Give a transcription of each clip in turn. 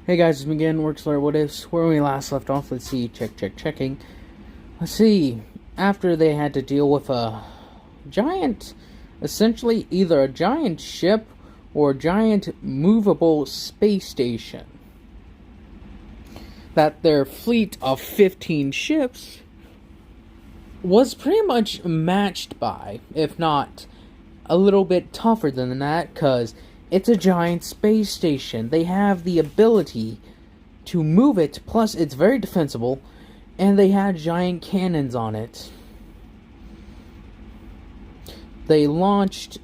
Hey guys, it's me again, Workslayer What Ifs. Where we last left off, let's see, checking. Let's see, after they had to deal with a giant, essentially either a giant ship or a giant movable space station, that their fleet of 15 ships was pretty much matched by, if not a little bit tougher than that, because it's a giant space station. They have the ability to move it, plus it's very defensible, and they had giant cannons on it. They launched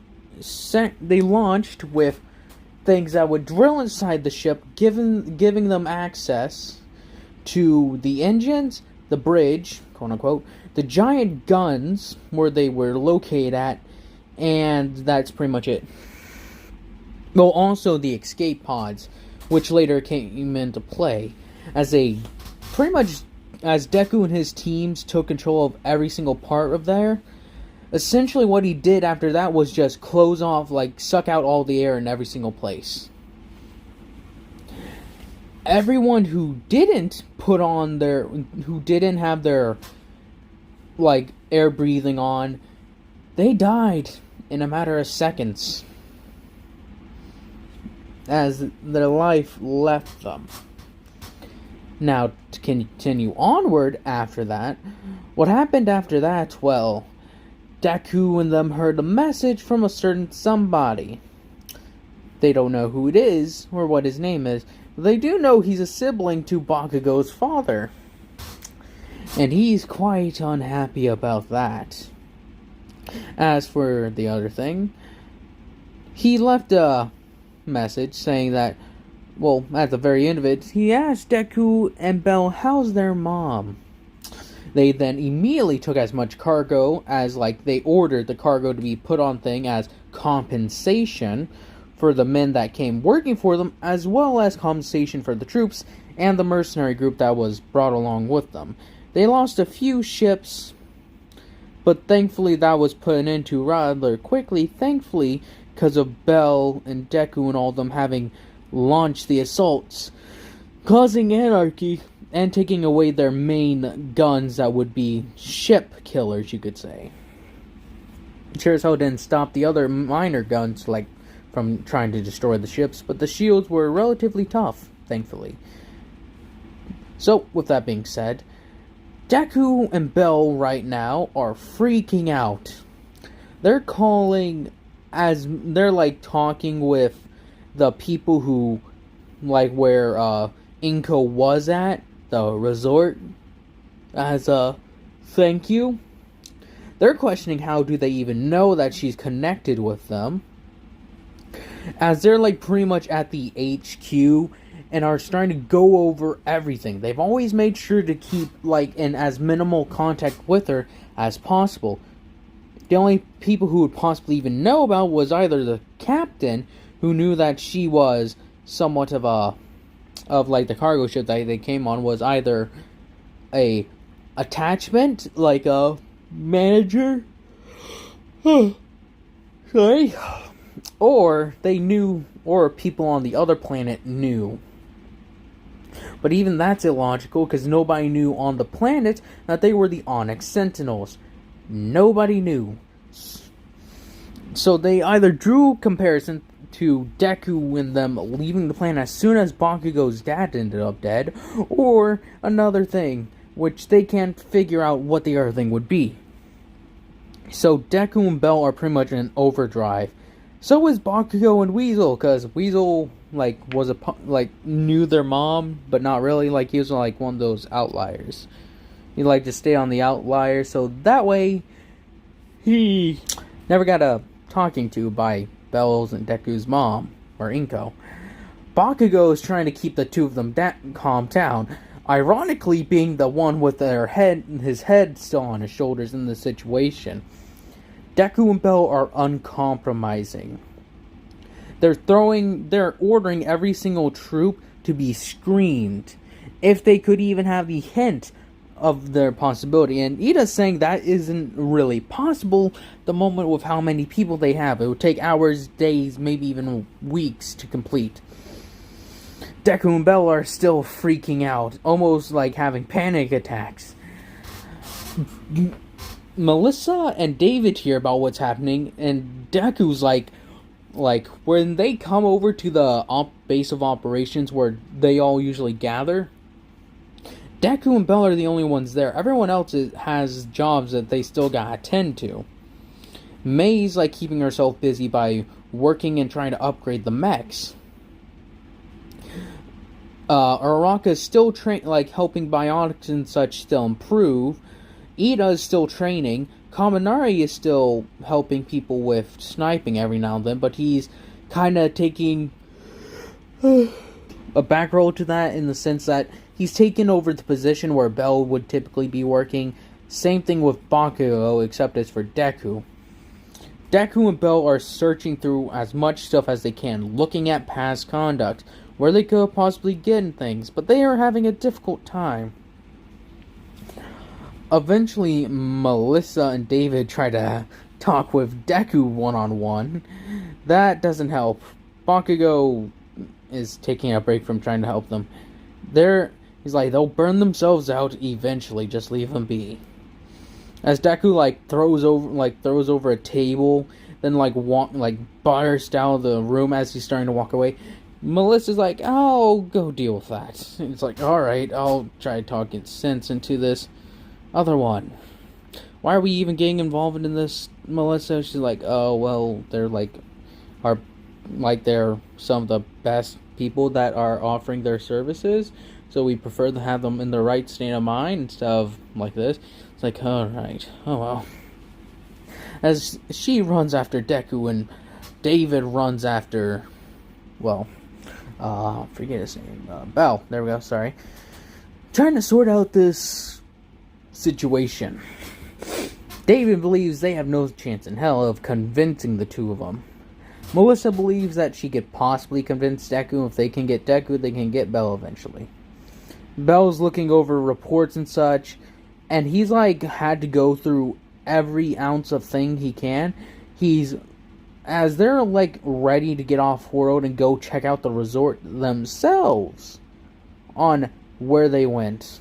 with things that would drill inside the ship, giving them access to the engines, the bridge, quote unquote, the giant guns where they were located at, and that's pretty much it. Well, also the escape pods, which later came into play, as Deku and his teams took control of every single part of there. Essentially what he did after that was just close off, suck out all the air in every single place. Everyone who didn't have their, air breathing on, they died in a matter of seconds, as their life left them. Now, to continue onward after that, what happened after that? Well, Deku and them heard a message from a certain somebody. They don't know who it is, or what his name is, but they do know he's a sibling to Bakugo's father. And he's quite unhappy about that. As for the other thing, he left a message saying that, well, at the very end of it, he asked Deku and Bell how's their mom. They then immediately took as much cargo as, they ordered the cargo to be put on thing as compensation for the men that came working for them, as well as compensation for the troops and the mercenary group that was brought along with them. They lost a few ships, but thankfully that was put an end to rather quickly, thankfully, because of Bell and Deku and all of them having launched the assaults, causing anarchy and taking away their main guns that would be ship killers, you could say. Sure as hell didn't stop the other minor guns, from trying to destroy the ships, but the shields were relatively tough, thankfully. So, with that being said, Deku and Bell right now are freaking out. They're talking with the people who, where Inko was at, the resort, as a thank you. They're questioning how do they even know that she's connected with them, as they're pretty much at the HQ and are starting to go over everything. They've always made sure to keep in as minimal contact with her as possible. The only people who would possibly even know about was either the captain, who knew that she was somewhat of the cargo ship that they came on, was either a attachment, a manager, sorry, or they knew, or people on the other planet knew. But even that's illogical, because nobody knew on the planet that they were the Onyx Sentinels. Nobody knew. So they either drew comparison to Deku and them leaving the planet as soon as Bakugo's dad ended up dead, or another thing, which they can't figure out what the other thing would be. So Deku and Bell are pretty much in an overdrive. So is Bakugo and Weasel, because Weasel, knew their mom, but not really. He was, one of those outliers. He liked to stay on the outlier, so that way, he never got talking to by Bell's and Deku's mom, or Inko. Bakugo is trying to keep the two of them calm down, ironically being the one with his head still on his shoulders in the situation. Deku and Bell are uncompromising. They're ordering every single troop to be screened, if they could even have the hint of their possibility. And Ida's saying that isn't really possible the moment with how many people they have. It would take hours, days, maybe even weeks to complete. Deku and Bell are still freaking out, almost like having panic attacks. Melissa and David hear about what's happening, and Deku's like when they come over to the base of operations where they all usually gather, Deku and Bell are the only ones there. Everyone else has jobs that they still gotta attend to. May's like keeping herself busy by working and trying to upgrade the mechs. Araka's still helping Biotics and such still improve. Ida's still training. Kaminari is still helping people with sniping every now and then, but he's kind of taking a back role to that in the sense that he's taken over the position where Bell would typically be working. Same thing with Bakugo, except it's for Deku. Deku and Bell are searching through as much stuff as they can, looking at past conduct, where they could possibly get in things, but they are having a difficult time. Eventually, Melissa and David try to talk with Deku one-on-one. That doesn't help. Bakugo is taking a break from trying to help them. He's like, they'll burn themselves out eventually, just leave them be. As Deku throws over a table, then bursts out of the room as he's starting to walk away. Melissa's like, "I'll go deal with that." It's like, alright, I'll try talking sense into this other one. Why are we even getting involved in this, Melissa? She's like, oh, well, they're they're some of the best people that are offering their services, so we prefer to have them in the right state of mind instead of like this. It's like, alright, oh well. As she runs after Deku and David runs after, forget his name, Bell, there we go, sorry. Trying to sort out this situation. David believes they have no chance in hell of convincing the two of them. Melissa believes that she could possibly convince Deku. If they can get Deku, they can get Bell eventually. Bell's looking over reports and such, and he's had to go through every ounce of thing he can. As they're ready to get off world and go check out the resort themselves on where they went.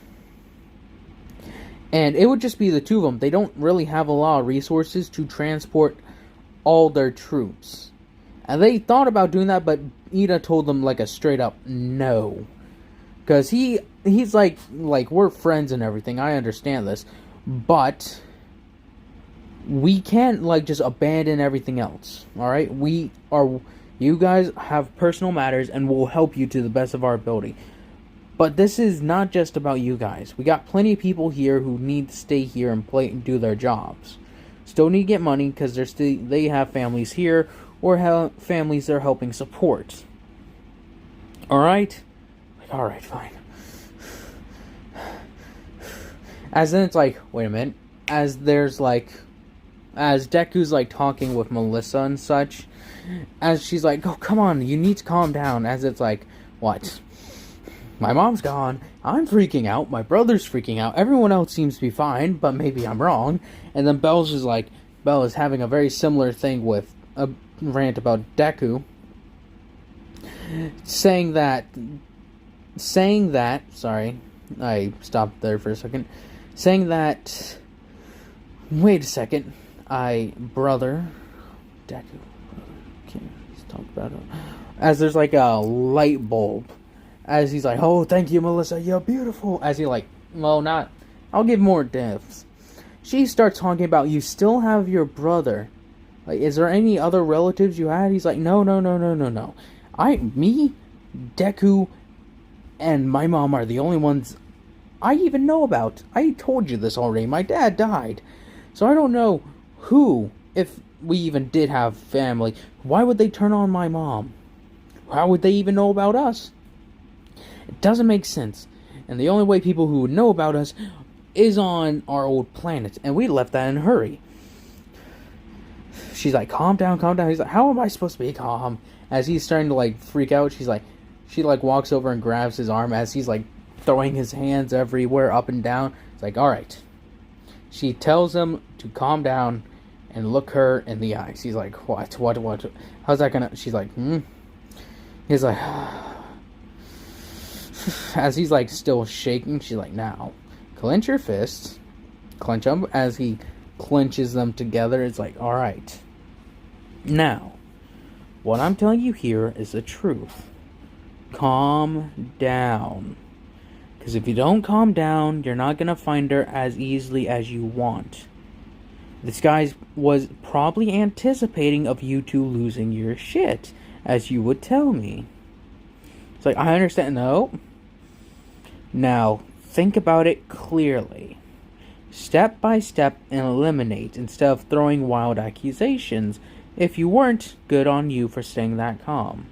And it would just be the two of them. They don't really have a lot of resources to transport all their troops. And they thought about doing that, but Ida told them a straight up no. Because he's like, we're friends and everything, I understand this. But we can't just abandon everything else. Alright? You guys have personal matters and we'll help you to the best of our ability. But this is not just about you guys. We got plenty of people here who need to stay here and play and do their jobs. Still need to get money because they have families here or families they're helping support. Alright? Alright, fine. As then it's wait a minute. As Deku's talking with Melissa and such, as she's like, oh, come on, you need to calm down. As it's what? My mom's gone, I'm freaking out, my brother's freaking out, everyone else seems to be fine, but maybe I'm wrong. And then Bell is having a very similar thing with a rant about Deku. Saying that, sorry, I stopped there for a second. Saying that, wait a second, Deku, can't talk about it. As there's a light bulb. As he's oh, thank you, Melissa, you're beautiful. As he I'll give more deaths. She starts talking about, you still have your brother. Is there any other relatives you had? He's no. Me, Deku, and my mom are the only ones I even know about. I told you this already. My dad died. So I don't know who, if we even did have family, why would they turn on my mom? How would they even know about us? It doesn't make sense. And the only way people who would know about us is on our old planet. And we left that in a hurry. She's calm down. He's how am I supposed to be calm? As he's starting to freak out, she walks over and grabs his arm as he's throwing his hands everywhere, up and down. It's alright. She tells him to calm down and look her in the eyes. He's what? How's that gonna... She's He's as he's like still shaking, she's like, now, clench your fists, clench them. As he clenches them together, it's like, alright. Now, what I'm telling you here is the truth. Calm down. Because if you don't calm down, you're not going to find her as easily as you want. This guy was probably anticipating of you two losing your shit, as you would tell me. It's like, I understand. No. Now, think about it clearly. Step by step and eliminate instead of throwing wild accusations. If you weren't, good on you for staying that calm.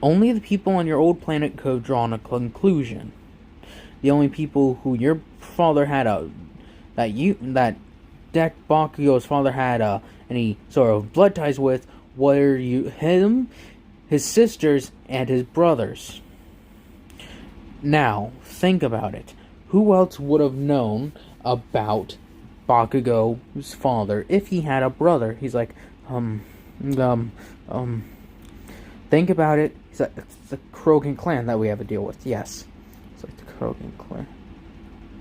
Only the people on your old planet could have drawn a conclusion. The only people who your father had that Bakugo's father had any sort of blood ties with were him, his sisters, and his brothers. Now, think about it. Who else would have known about Bakugo's father if he had a brother? He's like, think about it. He's like, it's the Krogan clan that we have to deal with. Yes. It's like the Krogan clan.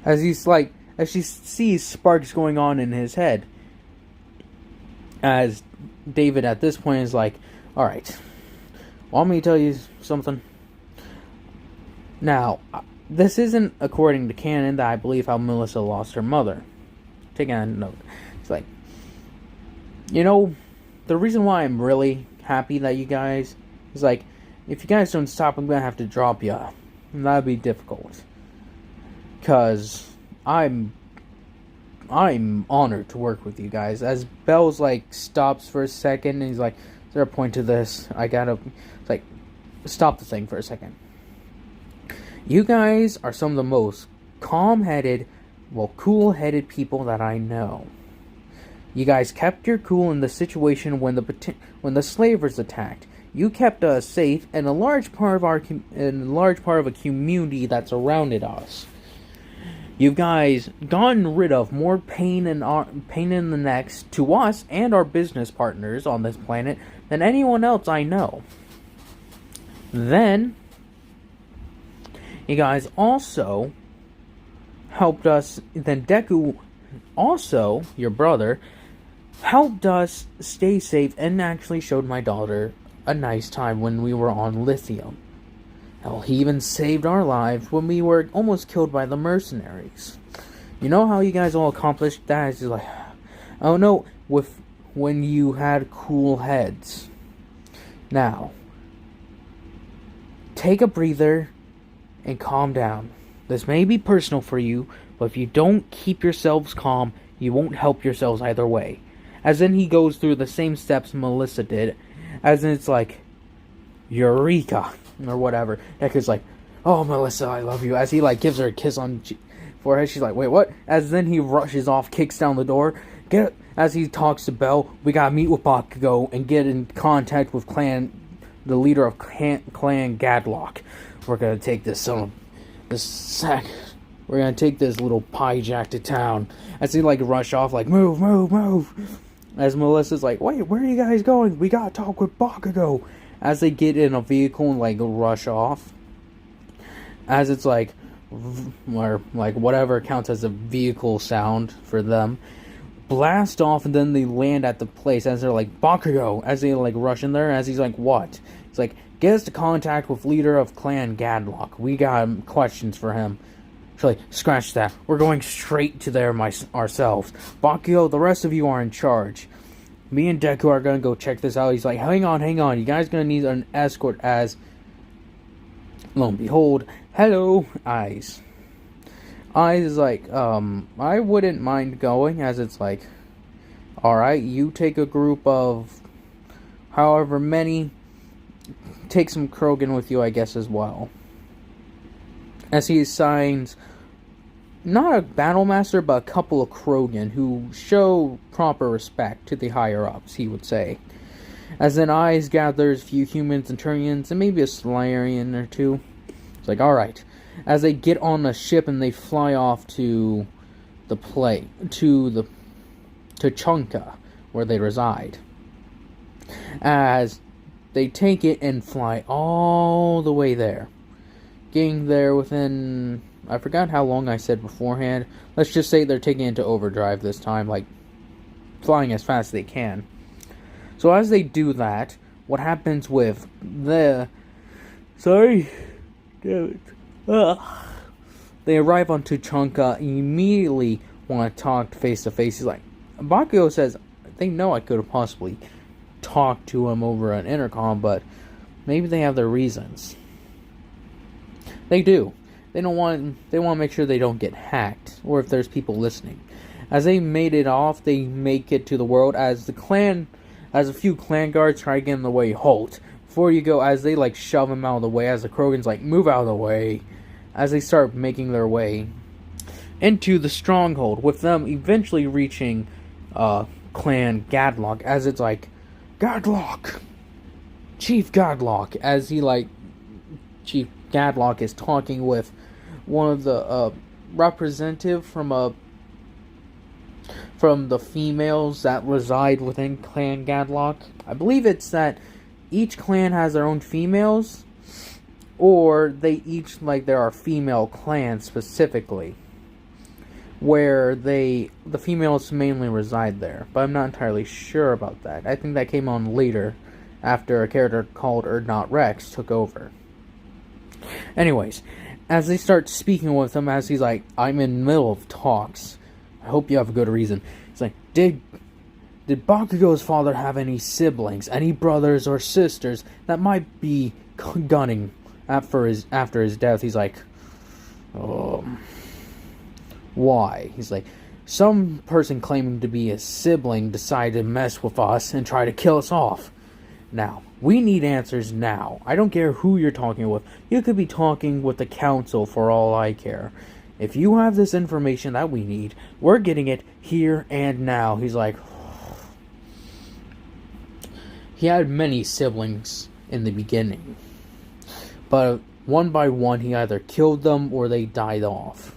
As she sees sparks going on in his head. As David at this point is like, alright, want me to tell you something? Now, this isn't according to canon that I believe how Melissa lost her mother. Take a note. It's like, the reason why I'm really happy that you guys is like, if you guys don't stop, I'm gonna have to drop you. And that'd be difficult. Cause I'm honored to work with you guys. As Bell's like stops for a second and he's like, is there a point to this? It's like, stop the thing for a second. You guys are some of the most calm-headed, cool-headed people that I know. You guys kept your cool in the situation when the slavers attacked. You kept us safe and a large part of a community that surrounded us. You guys gotten rid of more pain in the necks to us and our business partners on this planet than anyone else I know. Then, you guys also helped us. Then Deku, also your brother, helped us stay safe and actually showed my daughter a nice time when we were on Lithium. Hell, he even saved our lives when we were almost killed by the mercenaries. You know how you guys all accomplished that? It's just like, oh no, when you had cool heads. Now, take a breather and calm down. This may be personal for you, but if you don't keep yourselves calm, you won't help yourselves either way. As in, he goes through the same steps Melissa did. As in, it's like, Eureka, or whatever. Deku's like, oh, Melissa, I love you. As he, like, gives her a kiss on forehead, she's like, wait, what? As then he rushes off, kicks down the door. As he talks to Bell, we gotta meet with Bakugo and get in contact with the leader of Clan Gadlock. We're gonna take we're gonna take this little pie jack to town. As he, like, rush off, like, move, move, move. As Melissa's like, wait, where are you guys going? We gotta talk with Bakugo. As they get in a vehicle and, like, rush off. As it's like, or, like, whatever counts as a vehicle sound for them. Blast off, and then they land at the place. As they're like, Bakugo. As they, like, rush in there. As he's like, what? He's like, get us to contact with leader of Clan Gadlock. We got questions for him. So, like, scratch that. We're going straight to there ourselves. Bakugo, the rest of you are in charge. Me and Deku are gonna go check this out. He's like, hang on. You guys gonna need an escort. As, lo and behold, hello, Eyes. Eyes is like, I wouldn't mind going. As it's like, alright, you take a group of however many. Take some Krogan with you, I guess, as well. As he assigns not a battle master, but a couple of Krogan who show proper respect to the higher-ups, he would say. As then Eyes gathers a few humans and Turians and maybe a Slayerian or two. It's like, alright. As they get on the ship and they fly off to to Chunka, where they reside. As they take it and fly all the way there. getting there within, I forgot how long I said beforehand. Let's just say they're taking it into overdrive this time, like flying as fast as they can. So as they do that, what happens with the... Sorry. Damn it. Ugh. They arrive on Tuchanka, immediately want to talk face to face. He's like, Bakugo says, they know I could have possibly talked to him over an intercom, but maybe they have their reasons. They do. They want to make sure they don't get hacked, or if there's people listening. As they made it off, they make it to the world. As a few clan guards try to get in the way, halt. Before you go, as they like shove him out of the way, as the Krogan's like, move out of the way. As they start making their way into the stronghold, with them eventually reaching Clan Gadlock, as it's like, Gadlock! Chief Gadlock, as Chief Gadlock is talking with one of the representative from the females that reside within Clan Gadlock. I believe it's that each clan has their own females, or they each, there are female clans specifically, where the females mainly reside there. But I'm not entirely sure about that. I think that came on later, after a character called Erdnot Rex took over. Anyways, as they start speaking with him, as he's like, I'm in the middle of talks. I hope you have a good reason. He's like, Did Bakugo's father have any siblings, any brothers or sisters that might be gunning after his death? He's like, why? He's like, some person claiming to be a sibling decided to mess with us and try to kill us off. Now, we need answers now. I don't care who you're talking with. You could be talking with the council for all I care. If you have this information that we need, we're getting it here and now. He's like, he had many siblings in the beginning, but one by one he either killed them or they died off.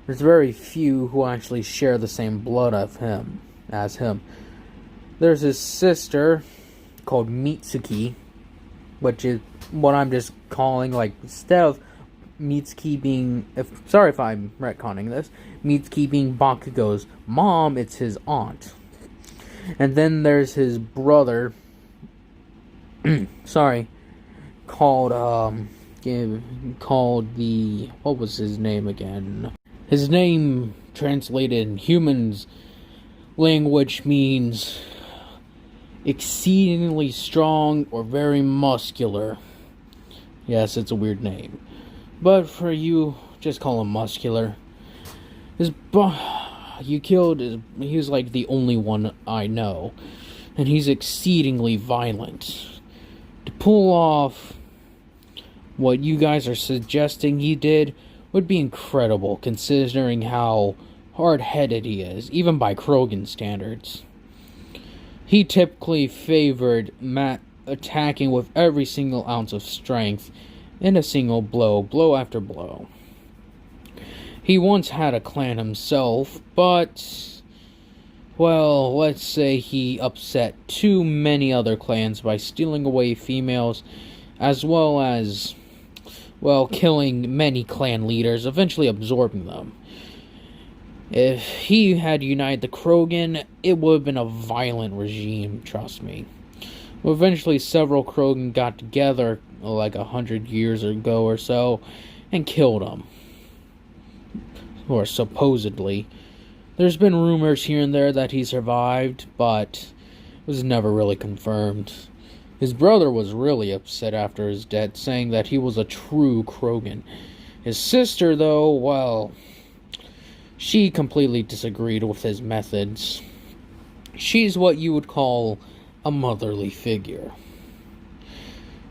There's very few who actually share the same blood as him. There's his sister called Mitsuki, which is what I'm just calling, instead of Mitsuki being, sorry if I'm retconning this, Mitsuki being Bakugo's mom, it's his aunt. And then there's his brother, called the, what was his name again? His name translated in humans language means exceedingly strong or very muscular. Yes, it's a weird name, but for you, just call him muscular. He was like the only one I know, and he's exceedingly violent. To pull off what you guys are suggesting he did would be incredible, considering how hard-headed he is, even by Krogan standards. He typically favored attacking with every single ounce of strength in a single blow after blow. He once had a clan himself, but, well, let's say he upset too many other clans by stealing away females, as well as, killing many clan leaders, eventually absorbing them. If he had united the Krogan, it would have been a violent regime, trust me. Well, eventually several Krogan got together, 100 years ago or so, and killed him. Or supposedly. There's been rumors here and there that he survived, but it was never really confirmed. His brother was really upset after his death, saying that he was a true Krogan. His sister, though, she completely disagreed with his methods. She's what you would call a motherly figure.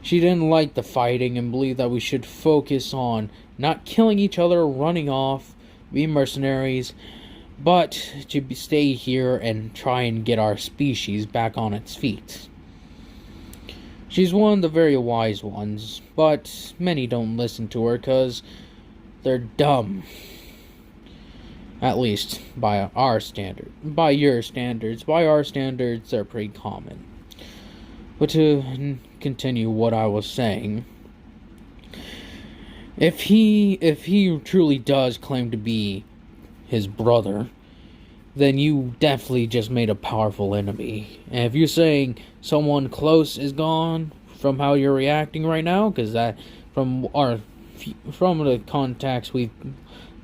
She didn't like the fighting and believed that we should focus on not killing each other, running off, be mercenaries, but to stay here and try and get our species back on its feet. She's one of the very wise ones, but many don't listen to her because they're dumb. At least by our standard. By your standards. By our standards, they're pretty common. But to continue what I was saying, If he truly does claim to be his brother, then you definitely just made a powerful enemy. And if you're saying someone close is gone from how you're reacting right now, because that from the contacts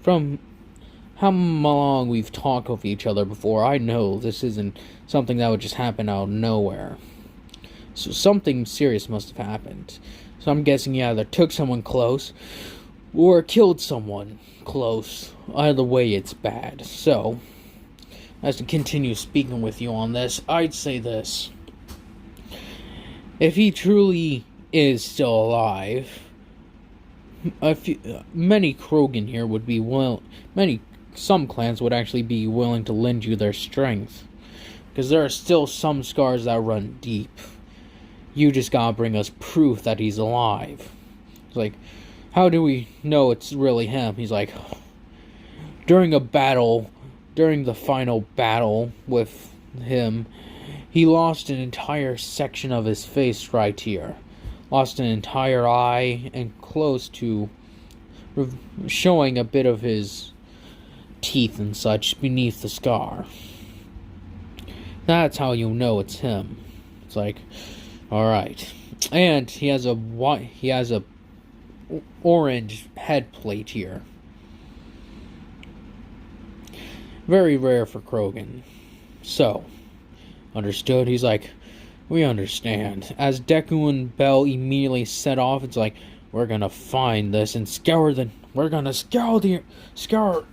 from how long we've talked with each other before, I know this isn't something that would just happen out of nowhere. So something serious must have happened. So I'm guessing you either took someone close or killed someone close. Either way, it's bad. So, as to continue speaking with you on this, I'd say this. If he truly is still alive, many Krogan here would be some clans would actually be willing to lend you their strength. Because there are still some scars that run deep. You just gotta bring us proof that he's alive. It's like, how do we know it's really him? He's like, during the final battle with him, he lost an entire section of his face right here. Lost an entire eye and close to showing a bit of his teeth and such beneath the scar. That's how you know it's him. It's like, alright. And he has a orange head plate here. Very rare for Krogan. So, understood? He's like, we understand. As Deku and Bell immediately set off, it's like, we're gonna find this and scour the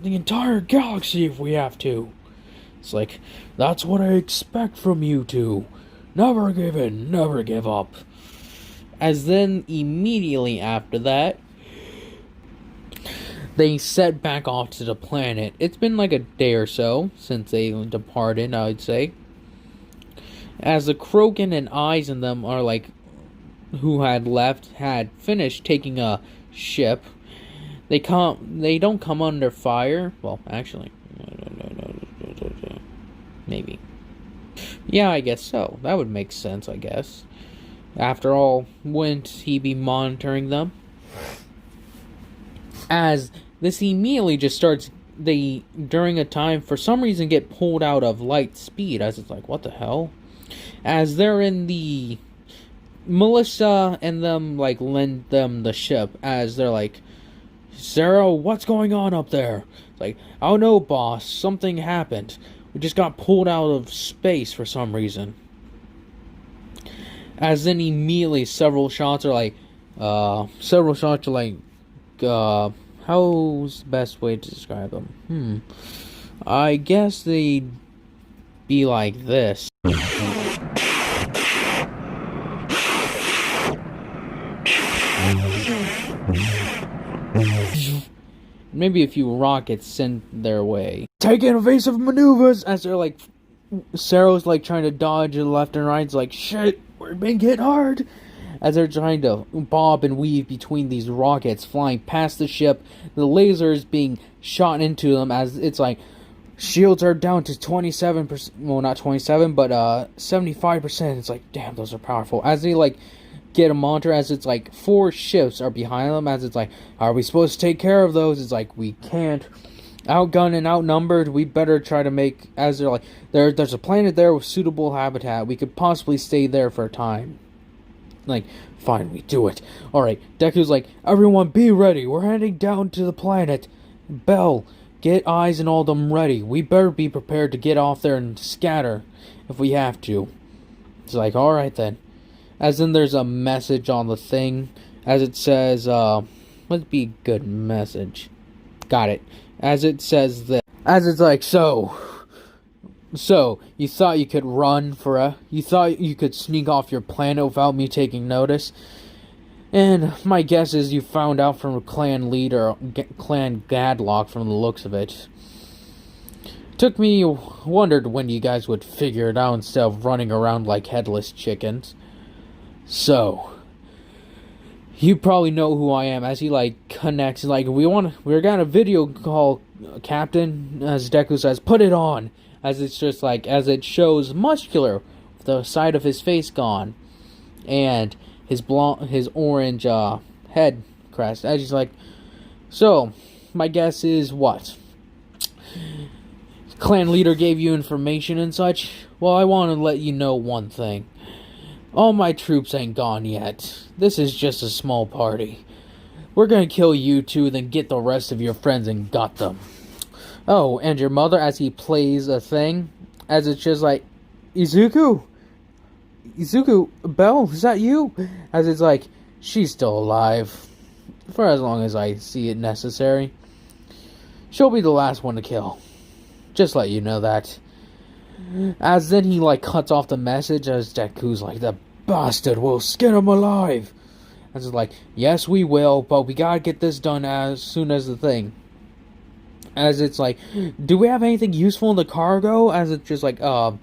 entire galaxy if we have to. It's like, that's what I expect from you two. Never give in, never give up. As then, immediately after that, they set back off to the planet. It's been like a day or so since they departed, I would say. As the Krogan and eyes in them are like, who had left, had finished taking a ship. They don't come under fire. Well, actually, maybe. Yeah, I guess so. That would make sense, I guess. After all, wouldn't he be monitoring them? As this immediately just starts, they, during a time, for some reason, get pulled out of light speed. As it's like, what the hell? As they're in the militia and them, like, lend them the ship. As they're like, Zero, what's going on up there? It's like, oh no, boss, something happened. We just got pulled out of space for some reason. As then immediately several shots are like, how's the best way to describe them? I guess they'd be like this. Maybe a few rockets sent their way. Taking evasive maneuvers as they're like, Sarah's like trying to dodge left and right. It's like, shit, we're being hit hard. As they're trying to bob and weave between these rockets flying past the ship, the lasers being shot into them. As it's like, shields are down to 27%. Well, not 27, but 75%. It's like, damn, those are powerful. As they like get a monitor, as it's like 4 ships are behind them. As it's like, are we supposed to take care of those? It's like, we can't. Outgunned and outnumbered, we better try to make, as they're like, there's a planet there with suitable habitat. We could possibly stay there for a time. Like, fine, we do it. Alright, Deku's like, everyone be ready. We're heading down to the planet. Bell, get eyes and all them ready. We better be prepared to get off there and scatter if we have to. It's like, alright then. As then there's a message on the thing. As it says, let's be a good message. Got it. As it says that, as it's like, so, you thought you could you thought you could sneak off your planet without me taking notice? And my guess is you found out from a clan leader, Clan Gadlock, from the looks of it. Wondered when you guys would figure it out instead of running around like headless chickens. So, you probably know who I am. As he like connects, like, we're got a video call, Captain. As Deku says, put it on. As it's just like, as it shows Muscular, with the side of his face gone, and his orange head crest. As he's like, So, my guess is what? Clan leader gave you information and such? Well, I want to let you know one thing. All my troops ain't gone yet. This is just a small party. We're gonna kill you two, then get the rest of your friends and got them. Oh, and your mother, as he plays a thing, as it's just like, Izuku, Belle, is that you? As it's like, she's still alive. For as long as I see it necessary. She'll be the last one to kill. Just let you know that. As then he cuts off the message as Deku's like, the bastard, we'll skin him alive. As it's like, yes we will, but we gotta get this done as soon as the thing. As it's like, do we have anything useful in the cargo? As it's just like, oh,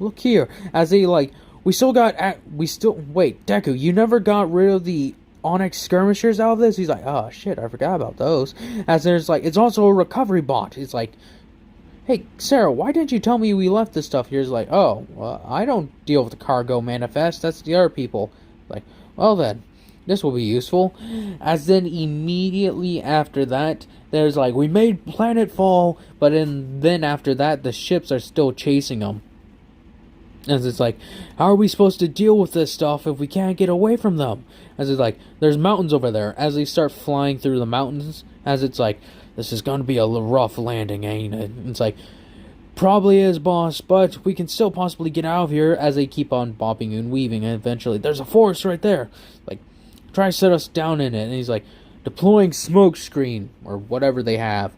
look here. As they wait, Deku, you never got rid of the Onyx skirmishers out of this? He's like, oh shit, I forgot about those. As there's it's also a recovery bot. It's like, hey, Sarah, why didn't you tell me we left this stuff here? It's like, oh, well, I don't deal with the cargo manifest. That's the other people. Like, well then, this will be useful. As then immediately after that, there's we made planetfall, but then after that, the ships are still chasing them. As it's like, how are we supposed to deal with this stuff if we can't get away from them? As it's like, there's mountains over there. As they start flying through the mountains, as it's like, this is going to be a rough landing, ain't it? It's like, probably is, boss, but we can still possibly get out of here. As they keep on bobbing and weaving, and eventually, there's a forest right there. Like, try to set us down in it. And he's like, deploying smoke screen, or whatever they have.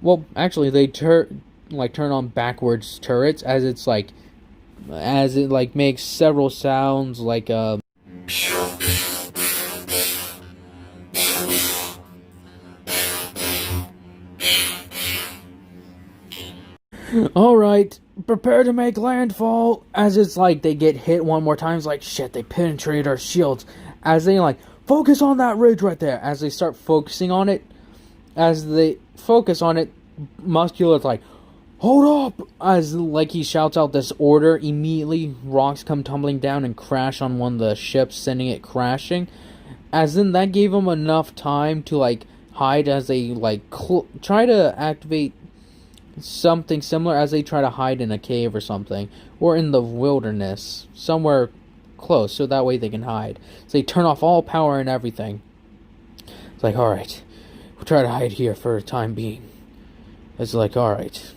Well, actually, they turn on backwards turrets, as it's as it makes several sounds Alright, prepare to make landfall. As it's they get hit one more time. It's like, shit, they penetrated our shields. As they focus on that ridge right there. As they start focusing on it, Muscular's like, hold up! As he shouts out this order, immediately rocks come tumbling down and crash on one of the ships, sending it crashing. As then that gave them enough time to hide as they try to activate something similar, as they try to hide in a cave or something, or in the wilderness, somewhere close, so that way they can hide. So they turn off all power and everything. It's like, alright, we'll try to hide here for the time being. It's like, alright.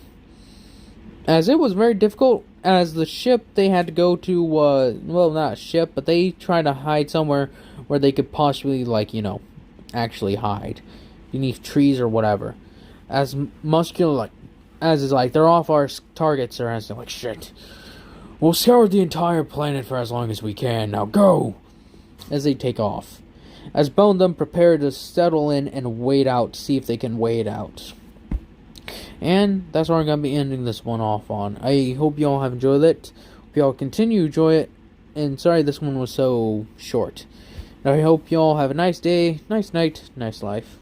As it was very difficult, as the ship they had to go to, well, not a ship, but they tried to hide somewhere where they could possibly, actually hide. Beneath trees or whatever. As Muscular, as is they're off our targets, or as they're like, shit. We'll scour the entire planet for as long as we can. Now go! As they take off. As Bone and them prepare to settle in and wait out, see if they can wait out. And that's where I'm going to be ending this one off on. I hope you all have enjoyed it. Hope you all continue to enjoy it. And sorry this one was so short. I hope you all have a nice day, nice night, nice life.